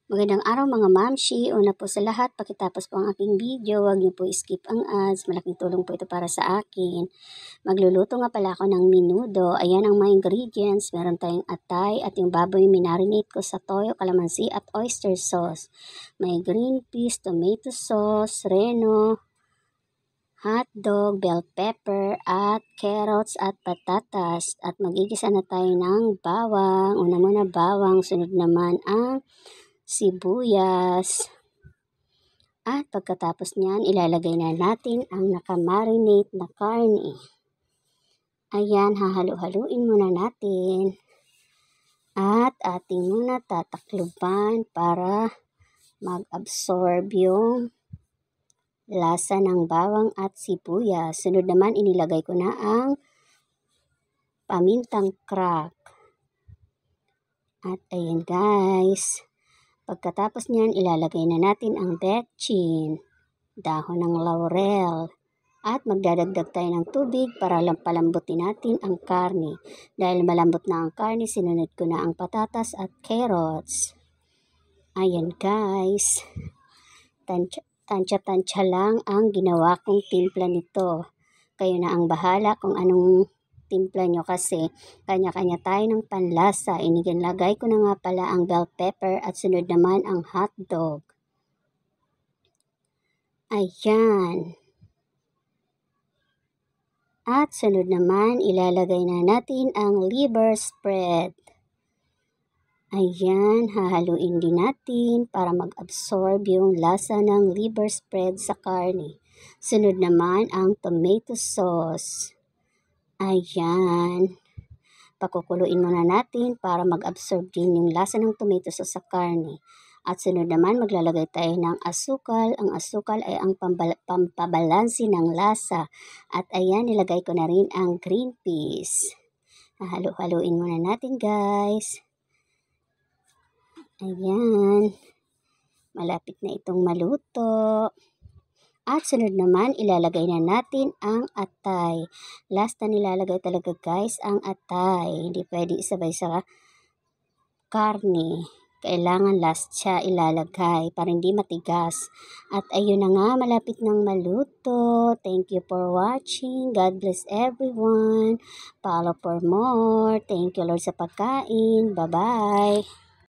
Magandang araw mga mamshi. Una po sa lahat, pakitapos po ang aking video, huwag niyo po skip ang ads. Malaking tulong po ito para sa akin. Magluluto nga pala ako ng menudo. Ayan ang mga ingredients. Meron tayong atay at yung baboy minarinate ko sa toyo, kalamansi at oyster sauce. May green peas, tomato sauce, reno, hotdog, bell pepper, at carrots at patatas. At magigisa na tayo ng bawang. Una muna bawang, sunod naman ang sibuyas. At pagkatapos niyan, ilalagay na natin ang nakamarinate na karne. Ayan, hahalu-haluin muna natin. At ating muna tatakluban para mag-absorb yung lasa ng bawang at sibuyas. Sunod naman, inilagay ko na ang pamintang crack. At ayan guys. Pagkatapos niyan, ilalagay na natin ang betchin, dahon ng laurel, at magdadagdag tayo ng tubig para palambutin natin ang karne. Dahil malambot na ang karne, sinunod ko na ang patatas at carrots. Ayan guys, tansya-tansya lang ang ginawa kong timpla nito. Kayo na ang bahala kung anong timpla nyo kasi kanya-kanya tayo ng panlasa. Inilagay ko na nga pala ang bell pepper at sunod naman ang hotdog. Ayan. At sunod naman, ilalagay na natin ang liver spread. Ayan, hahaluin din natin para mag-absorb yung lasa ng liver spread sa karne. Sunod naman ang tomato sauce. Ayan. Pakukuluin muna natin para mag-absorb din yung lasa ng tomato sauce sa karne. At sunod naman, maglalagay tayo ng asukal. Ang asukal ay ang pampabalansi ng lasa. At ayan, nilagay ko na rin ang green peas. Halo-haloin muna natin guys. Ayan. Malapit na itong maluto. At sunod naman, ilalagay na natin ang atay. Last na nilalagay talaga guys ang atay. Hindi pwede isabay sa karne. Kailangan last siya ilalagay para hindi matigas. At ayun na nga, malapit nang maluto. Thank you for watching. God bless everyone. Follow for more. Thank you Lord sa pagkain. Bye-bye.